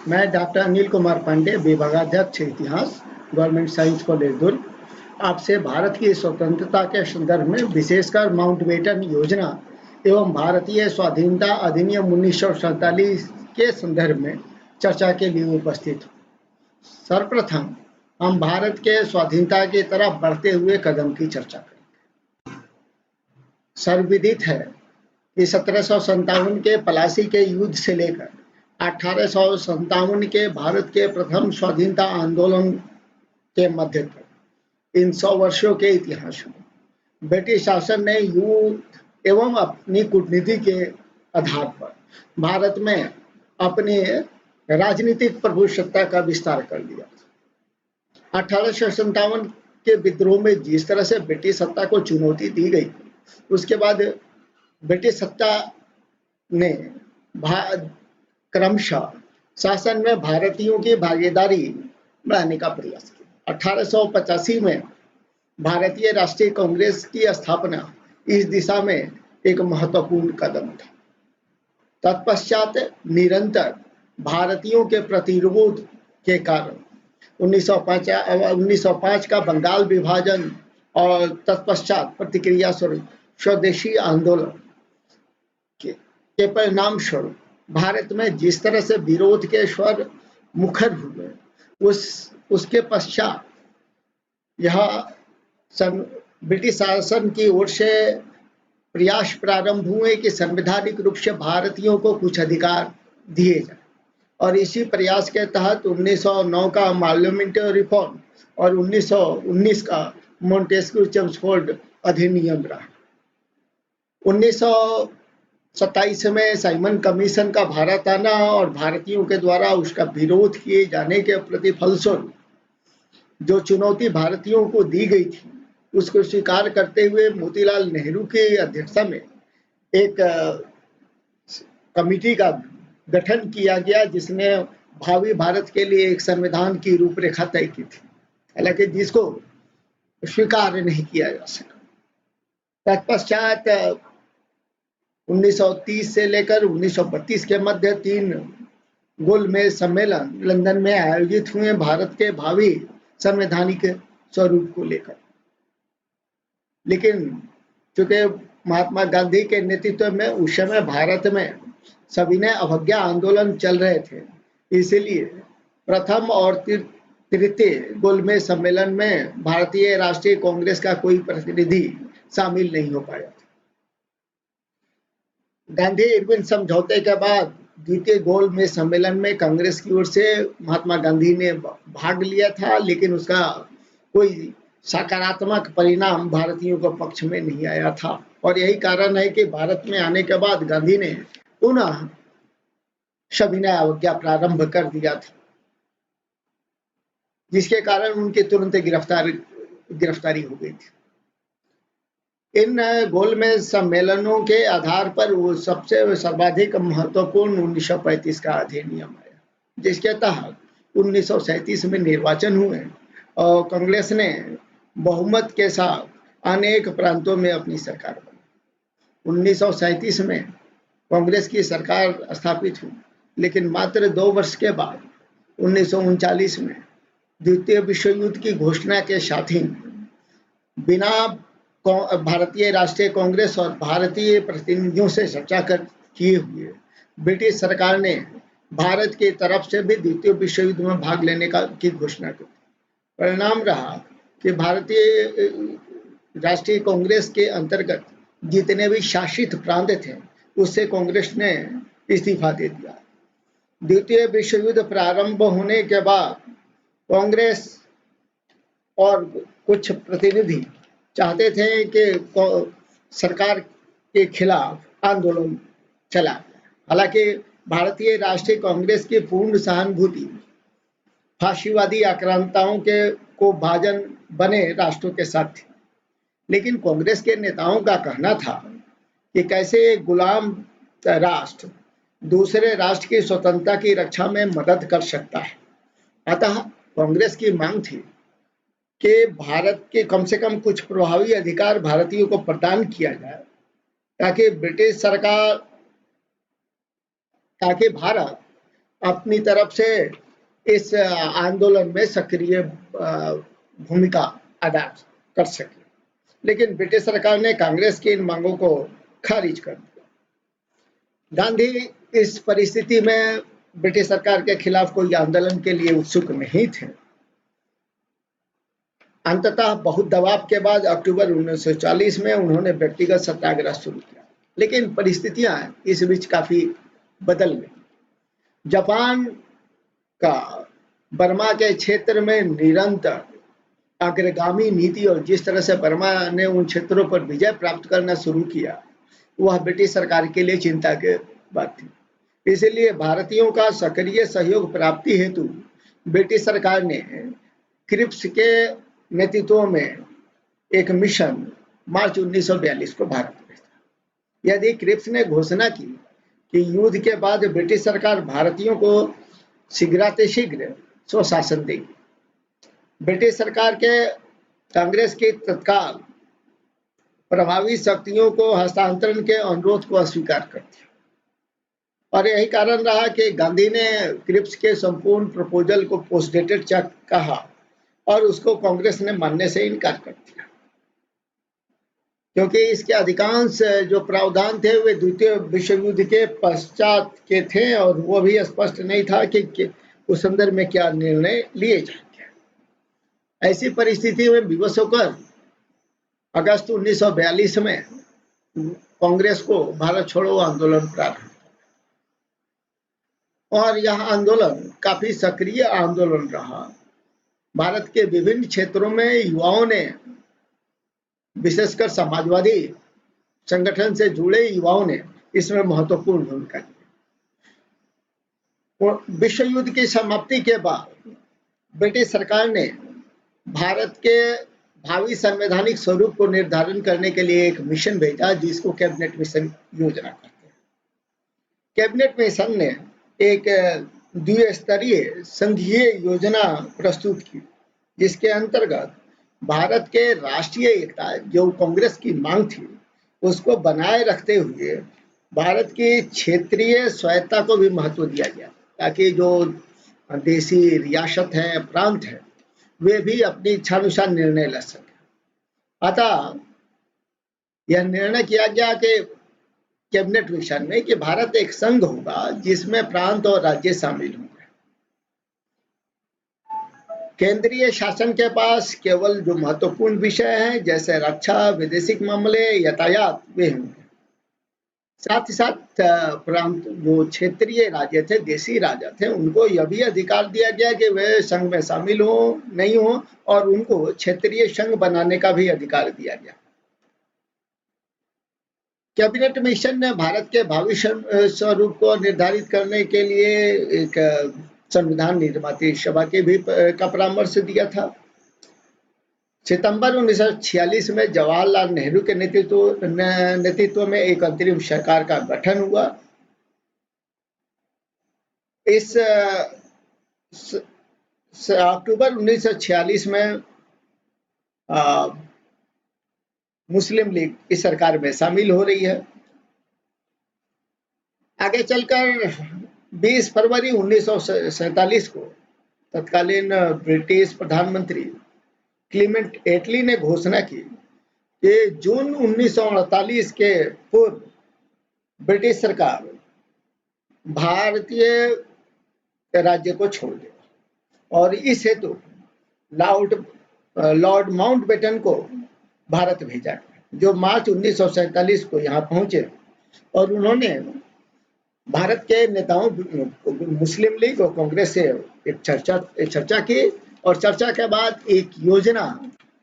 मैं डॉक्टर अनिल कुमार पांडे, विभागाध्यक्ष इतिहास, गवर्नमेंट साइंस कॉलेज दुर्ग, आपसे भारत की स्वतंत्रता के संदर्भ में विशेषकर माउंटबेटन योजना एवं भारतीय स्वाधीनता अधिनियम 1947 के संदर्भ में चर्चा के लिए उपस्थित हूँ। सर्वप्रथम हम भारत के स्वाधीनता की तरफ बढ़ते हुए कदम की चर्चा करेंगे। सर्वविदित है कि 1757 के पलासी के युद्ध से लेकर 1857 के भारत के प्रथम स्वाधीनता आंदोलन के मध्य तक इन 100 वर्षों के इतिहास में ब्रिटिश शासन ने युद्ध एवं अपनी कूटनीति के आधार पर भारत में अपनी राजनीतिक प्रभुसत्ता का विस्तार कर दिया। 1857 के विद्रोह में जिस तरह से ब्रिटिश सत्ता को चुनौती दी गई, उसके बाद ब्रिटिश सत्ता ने क्रमशः शासन में भारतीयों की भागीदारी बढ़ाने का प्रयास किया। 1885 में भारतीय राष्ट्रीय कांग्रेस की स्थापना इस दिशा में एक महत्वपूर्ण कदम था। तत्पश्चात निरंतर भारतीयों के प्रतिरोध के कारण 1905 का बंगाल विभाजन और तत्पश्चात प्रतिक्रिया स्वरूप स्वदेशी आंदोलन के परिणाम स्वरूप भारत में जिस तरह से विरोध के स्वर मुखर हुए, उसके पश्चात यह ब्रिटिश शासन की ओर से प्रयास प्रारंभ हुए कि संवैधानिक रूप से भारतीयों को कुछ अधिकार दिए जाए, और इसी प्रयास के तहत 1909 का पार्लियामेंट्री रिफॉर्म और 1919 का मॉन्टेस्क्यू चेम्सफोर्ड अधिनियम रहा। 1927 में साइमन कमीशन का भारत आना और भारतीयों के द्वारा उसका विरोध किए जाने के प्रतिफलस्वरूप जो चुनौती भारतीयों को दी गई थी, उसको स्वीकार करते हुए मोतीलाल नेहरू की अध्यक्षता में एक कमिटी का गठन किया गया, जिसने भावी भारत के लिए एक संविधान की रूपरेखा तय की थी, हालांकि जिसको स्वीकार नहीं किया जा सका। तत्पश्चात 1930 से लेकर 1932 के मध्य 3 गोलमेज सम्मेलन लंदन में आयोजित हुए भारत के भावी संवैधानिक स्वरूप को लेकर। लेकिन चूंकि महात्मा गांधी के नेतृत्व में उस समय भारत में सविनय अवज्ञा आंदोलन चल रहे थे, इसलिए प्रथम और तृतीय गोलमेज सम्मेलन में भारतीय राष्ट्रीय कांग्रेस का कोई प्रतिनिधि शामिल नहीं हो पाया था। गांधी इरविन समझौते के बाद द्वितीय गोलमेज सम्मेलन में कांग्रेस की ओर से महात्मा गांधी ने भाग लिया था, लेकिन उसका कोई सकारात्मक परिणाम भारतीयों के पक्ष में नहीं आया था, और यही कारण है कि भारत में आने के बाद गांधी ने पुनः सविनय अवज्ञा प्रारंभ कर दिया था, जिसके कारण उनकी तुरंत गिरफ्तारी हो गई थी। इन गोलमेज सम्मेलनों के आधार पर वो सबसे सर्वाधिक महत्वपूर्ण 1935 का अधिनियम आया, जिसके तहत 1937 में निर्वाचन हुए और कांग्रेस ने बहुमत के साथ अनेक प्रांतों में अपनी सरकार बनी। 1937 में कांग्रेस की सरकार स्थापित हुई, लेकिन मात्र 2 वर्ष के बाद 1939 में द्वितीय विश्व युद्ध की घोषणा के साथ ही बिना भारतीय राष्ट्रीय कांग्रेस और भारतीय प्रतिनिधियों से चर्चा किए हुए ब्रिटिश सरकार ने भारत की तरफ से भी द्वितीय विश्व युद्ध में भाग लेने की घोषणा की। परिणाम रहा कि भारतीय राष्ट्रीय कांग्रेस के अंतर्गत जितने भी शासित प्रांत थे, उससे कांग्रेस ने इस्तीफा दे दिया। द्वितीय विश्व युद्ध प्रारंभ होने के बाद कांग्रेस और कुछ प्रतिनिधि चाहते थे कि सरकार के खिलाफ आंदोलन चला। हालांकि भारतीय राष्ट्रीय कांग्रेस की पूर्ण सहानुभूति फाशीवादी आक्रांताओं को भाजन बने राष्ट्रों के साथ थी, लेकिन कांग्रेस के नेताओं का कहना था कि कैसे गुलाम राष्ट्र दूसरे राष्ट्र की स्वतंत्रता की रक्षा में मदद कर सकता है। अतः कांग्रेस की मांग थी कि भारत के कम से कम कुछ प्रभावी अधिकार भारतीयों को प्रदान किया जाए, ताकि भारत अपनी तरफ से इस आंदोलन में सक्रिय भूमिका अदा कर सके, लेकिन ब्रिटिश सरकार ने कांग्रेस की इन मांगों को खारिज कर दिया। गांधी इस परिस्थिति में ब्रिटिश सरकार के खिलाफ कोई आंदोलन के लिए उत्सुक नहीं थे। अंततः बहुत दबाव के बाद अक्टूबर 1940 में उन्होंने व्यक्तिगत सत्याग्रह शुरू किया, लेकिन परिस्थितियां इस बीच काफी बदल गई। जापान का बर्मा के क्षेत्र में निरंतर अग्रगामी नीति और जिस तरह से बर्मा ने उन क्षेत्रों पर विजय प्राप्त करना शुरू किया, वह ब्रिटिश सरकार के लिए चिंता की बात थी। इसलिए भारतीयों का सक्रिय सहयोग प्राप्ति हेतु ब्रिटिश सरकार ने क्रिप्स के नेतृत्व में एक मिशन मार्च 1942 को भारत भेजा। यदि क्रिप्स ने घोषणा की कि युद्ध के बाद ब्रिटिश सरकार भारतीयों को शीघ्रातिशीघ्र स्वशासन देगी, ब्रिटिश सरकार के कांग्रेस की तत्काल प्रभावी शक्तियों को हस्तांतरण के अनुरोध को अस्वीकार कर दिया, और यही कारण रहा कि गांधी ने क्रिप्स के संपूर्ण प्रपोजल को पोस्टडेटेड चेक कहा और उसको कांग्रेस ने मानने से इनकार कर दिया, क्योंकि इसके अधिकांश जो प्रावधान थे वे द्वितीय विश्व युद्ध के पश्चात के थे और वो भी स्पष्ट नहीं था कि उस संदर्भ में क्या निर्णय लिए जाएंगे। ऐसी परिस्थिति में विवश होकर अगस्त 1942 में कांग्रेस को भारत छोड़ो आंदोलन प्रारंभ, और यह आंदोलन काफी सक्रिय आंदोलन रहा। भारत के विभिन्न क्षेत्रों में युवाओं ने, विशेषकर समाजवादी संगठन से जुड़े युवाओं ने इसमें महत्वपूर्ण भूमिका निभाई। विश्व युद्ध की समाप्ति के बाद ब्रिटिश सरकार ने भारत के भावी संवैधानिक स्वरूप को निर्धारण करने के लिए एक मिशन भेजा, जिसको कैबिनेट मिशन योजना कहते हैं। कैबिनेट मिशन ने एक द्विस्तरीय संघीय योजना प्रस्तुत की, जिसके अंतर्गत भारत के राष्ट्रीय एकता, जो कांग्रेस की मांग थी, उसको बनाए रखते हुए भारत की क्षेत्रीय स्वायत्ता को भी महत्व दिया गया, ताकि जो देशी रियासत है, प्रांत है, वे भी अपनी इच्छानुसार निर्णय ले सके। अतः यह निर्णय किया गया कि कैबिनेट मिशन में कि भारत एक संघ होगा जिसमें प्रांत और राज्य शामिल होंगे। केंद्रीय शासन के पास केवल जो महत्वपूर्ण विषय हैं, जैसे रक्षा, विदेशी मामले, यातायात, वे होंगे। साथ ही साथ प्रांत जो क्षेत्रीय राज्य थे, देशी राजा थे, उनको यह भी अधिकार दिया गया कि वे संघ में शामिल हो नहीं हो, और उनको क्षेत्रीय संघ बनाने का भी अधिकार दिया गया। कैबिनेट मिशन ने भारत के भावी स्वरूप को निर्धारित करने के लिए एक संविधान निर्माती सभा के भी का परामर्श दिया था। सितंबर 1946 में जवाहरलाल नेहरू के नेतृत्व में एक अंतरिम सरकार का गठन हुआ। इस अक्टूबर 1946 में मुस्लिम लीग इस सरकार में शामिल हो रही है। आगे चलकर 20 फरवरी 1947 को तत्कालीन ब्रिटिश प्रधानमंत्री क्लीमेंट एटली ने घोषणा की कि जून 1948 के पूर्व ब्रिटिश सरकार भारतीय राज्य को छोड़ देगा, और इस हेतु लॉर्ड माउंटबेटन को भारत भेजा गया, जो मार्च 1947 को यहाँ पहुंचे, और उन्होंने भारत के नेताओं, मुस्लिम लीग और कांग्रेस से एक चर्चा की, और चर्चा के बाद एक योजना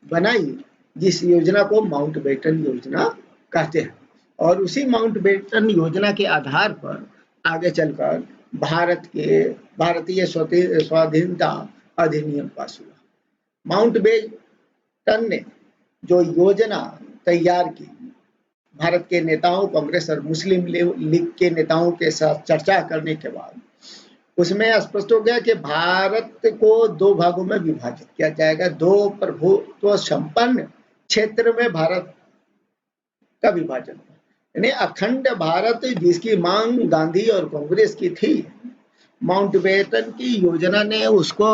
बनाई, जिस योजना को माउंटबेटन योजना कहते हैं, और उसी माउंटबेटन योजना के आधार पर आगे चलकर भारतीय स्वाधीनता अधिनियम पास हुआ। माउंटबेटन ने जो योजना तैयार की, भारत के नेताओं, कांग्रेस और मुस्लिम लीग के नेताओं के साथ चर्चा करने के बाद उसमें स्पष्ट हो गया कि भारत को दो भागों में विभाजित किया जाएगा। दो प्रभुत्व संपन्न क्षेत्र में भारत का विभाजन, यानी अखंड भारत, जिसकी मांग गांधी और कांग्रेस की थी, माउंटबेटन की योजना ने उसको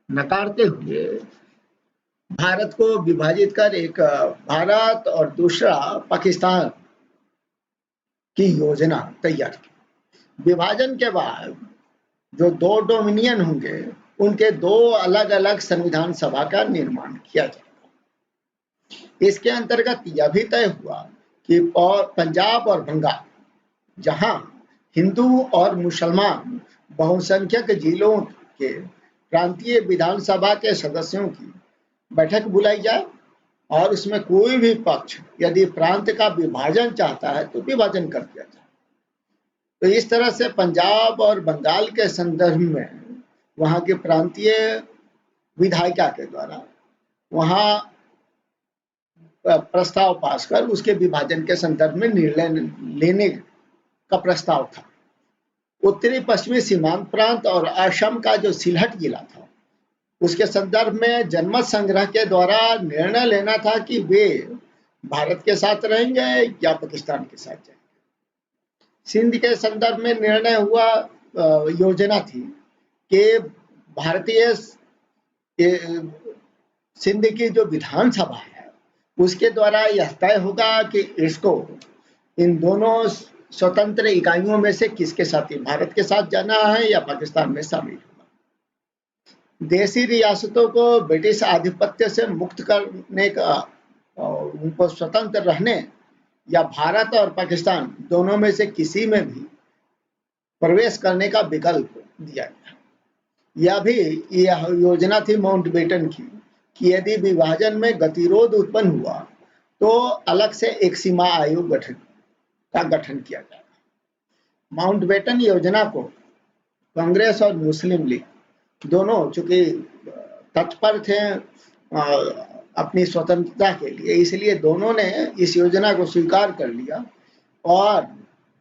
नकारते हुए भारत को विभाजित कर एक भारत और दूसरा पाकिस्तान की योजना तैयार की। विभाजन के बाद जो दो डोमिनियन होंगे उनके दो अलग अलग संविधान सभा का निर्माण किया जाएगा। इसके अंतर्गत यह भी तय हुआ कि पंजाब और बंगाल, जहां हिंदू और मुसलमान बहुसंख्यक जिलों के प्रांतीय विधानसभा के सदस्यों की बैठक बुलाई जाए और उसमें कोई भी पक्ष यदि प्रांत का विभाजन चाहता है तो विभाजन कर दिया जाए। तो इस तरह से पंजाब और बंगाल के संदर्भ में वहां के प्रांतीय विधायिका के द्वारा वहां प्रस्ताव पास कर उसके विभाजन के संदर्भ में निर्णय लेने का प्रस्ताव था। उत्तरी पश्चिमी सीमांत प्रांत और असम का जो सिलहट जिला था उसके संदर्भ में जनमत संग्रह के द्वारा निर्णय लेना था कि वे भारत के साथ रहेंगे या पाकिस्तान के साथ जाएंगे। सिंध के संदर्भ में निर्णय हुआ, योजना थी कि भारतीय सिंध की जो विधानसभा है उसके द्वारा यह तय होगा कि इसको इन दोनों स्वतंत्र इकाइयों में से किसके साथ, भारत के साथ जाना है या पाकिस्तान में शामिल होगा। देशी रियासतों को ब्रिटिश आधिपत्य से मुक्त करने का और उनको स्वतंत्र रहने या भारत और पाकिस्तान दोनों में से किसी में भी प्रवेश करने का विकल्प दिया गया। यह योजना थी माउंटबेटन की कि यदि विभाजन में गतिरोध उत्पन्न हुआ तो अलग से एक सीमा आयोग का गठन किया जाएगा। माउंटबेटन योजना को कांग्रेस और मुस्लिम लीग दोनों चूंकि तत्पर थे अपनी स्वतंत्रता के लिए, इसलिए दोनों ने इस योजना को स्वीकार कर लिया और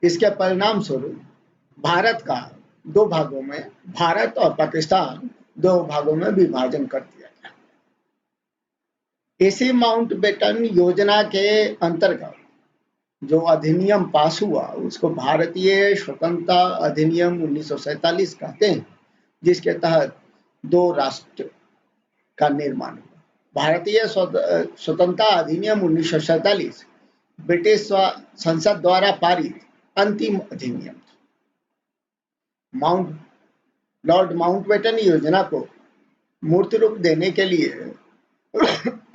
इसके परिणाम स्वरूप भारत का दो भागों में, भारत और पाकिस्तान दो भागों में विभाजन कर दिया गया। इसी माउंटबेटन योजना के अंतर्गत जो अधिनियम पास हुआ उसको भारतीय स्वतंत्रता अधिनियम 1947 कहते हैं, जिसके तहत दो राष्ट्र का निर्माण हुआ। भारतीय स्वतंत्रता अधिनियम 1947 ब्रिटिश संसद द्वारा पारित अंतिम अधिनियम था। लॉर्ड माउंटबेटन योजना को मूर्त रूप देने के लिए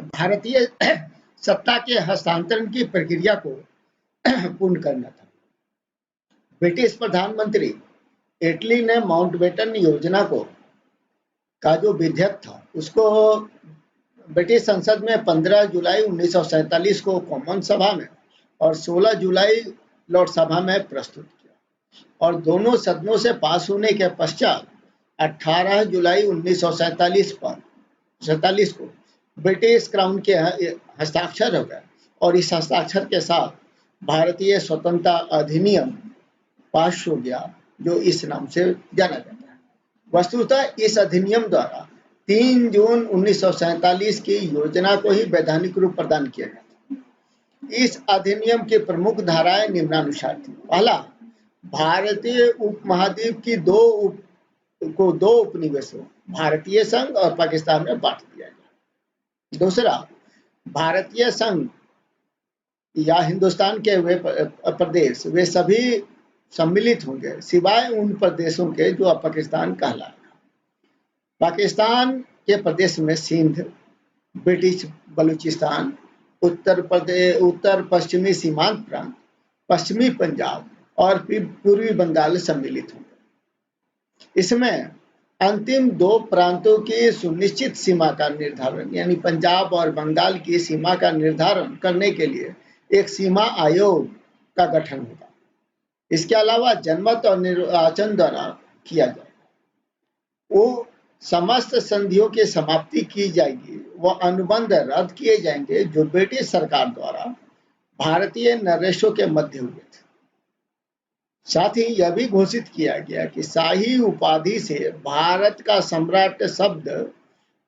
भारतीय सत्ता के हस्तांतरण की प्रक्रिया को पूर्ण करना था। ब्रिटिश प्रधानमंत्री एटली ने माउंटबेटन योजना का जो विधेयक था उसको ब्रिटिश संसद में 15 जुलाई 1947 को कॉमन सभा में और 16 जुलाई लोकसभा में प्रस्तुत किया और दोनों सदनों से पास होने के पश्चात 18 जुलाई 1947 को ब्रिटिश क्राउन के हस्ताक्षर हो गए और इस हस्ताक्षर के साथ भारतीय स्वतंत्रता अधिनियम पास हो गया, जो इस नाम से जाना जाता है। वस्तुतः इस अधिनियम द्वारा 3 जून 1947 की योजना को ही वैधानिक रूप प्रदान किया गया। इस अधिनियम की प्रमुख धाराएं निम्नानुसार थी। पहला, भारतीय उपमहाद्वीप की दो उपनिवेशों भारतीय संघ और पाकिस्तान में बांट दिया गया। दूसरा, भारतीय संघ या हिंदुस्तान के वे प्रदेश वे सभी सम्मिलित होंगे सिवाय उन प्रदेशों के जो अब पाकिस्तान कहलाएगा। पाकिस्तान के प्रदेश में सिंध, ब्रिटिश बलूचिस्तान, उत्तर पश्चिमी सीमांत प्रांत, पश्चिमी पंजाब और पूर्वी बंगाल सम्मिलित होंगे। इसमें अंतिम दो प्रांतों की सुनिश्चित सीमा का निर्धारण, यानी पंजाब और बंगाल की सीमा का निर्धारण करने के लिए एक सीमा आयोग का गठन होगा। इसके अलावा जनमत और निर्वाचन द्वारा किया जाएगा। वो समस्त संधियों की समाप्ति की जाएगी, वह अनुबंध रद्द किए जाएंगे जो ब्रिटिश सरकार द्वारा भारतीय नरेशों के मध्य हुए थे। साथ ही यह भी घोषित किया गया कि शाही उपाधि से भारत का सम्राट शब्द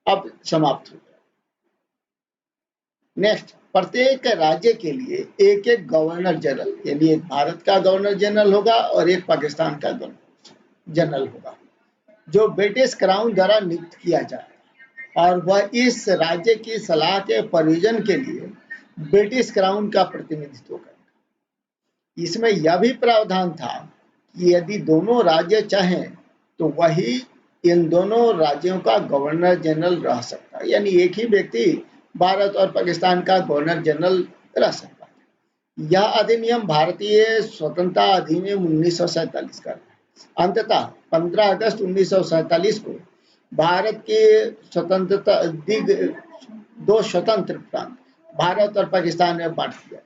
अब समाप्त हो गया। नेक्स्ट, प्रत्येक राज्य के लिए एक एक गवर्नर जनरल, यानी एक भारत का गवर्नर जनरल होगा और एक पाकिस्तान का गवर्नर। जनरल होगा, जो ब्रिटिश क्राउन द्वारा नियुक्त किया जाए, और वह इस राज्य की सलाह के प्रयोजन के लिए ब्रिटिश क्राउन का प्रतिनिधित्व करेगा। इसमें यह भी प्रावधान था कि यदि दोनों राज्य चाहें तो वही इन दोनों राज्यों का गवर्नर जनरल रह सकता है, यानी एक ही व्यक्ति भारत और पाकिस्तान का गवर्नर जनरल रह सकता है। यह अधिनियम भारतीय स्वतंत्रता अधिनियम 1947 का अंततः 15 अगस्त 1947 को भारत के स्वतंत्रता दो स्वतंत्र प्रांत भारत और पाकिस्तान में बांट दिया।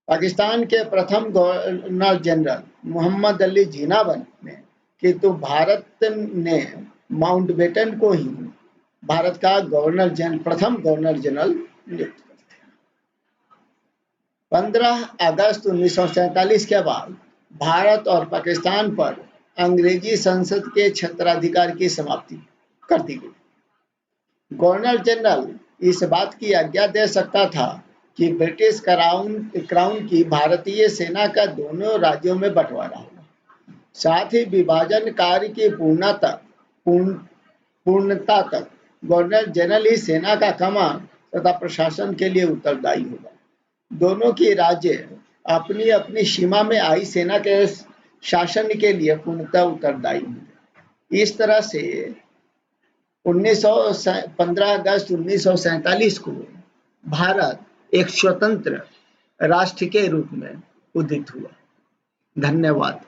पाकिस्तान के प्रथम गवर्नर जनरल मोहम्मद अली जिन्ना ने किंतु भारत ने माउंटबेटन को ही भारत का प्रथम गवर्नर जनरल नियुक्त कर दिया। 15 अगस्त 1947 के बाद भारत और पाकिस्तान पर अंग्रेजी संसद के क्षेत्राधिकार की समाप्ति कर दी गई। गवर्नर जनरल इस बात की आज्ञा दे सकता था कि ब्रिटिश क्राउन की भारतीय सेना का दोनों राज्यों में बंटवारा होगा। साथ ही विभाजन कार्य की पूर्णता तक गवर्नर जनरल ही सेना का कमान तथा प्रशासन के लिए उत्तरदायी होगा। दोनों की राज्य अपनी अपनी सीमा में आई सेना के शासन के लिए पूर्णतः उत्तरदायी होंगे। इस तरह से 15 अगस्त 1947 को भारत एक स्वतंत्र राष्ट्र के रूप में उदित हुआ। धन्यवाद।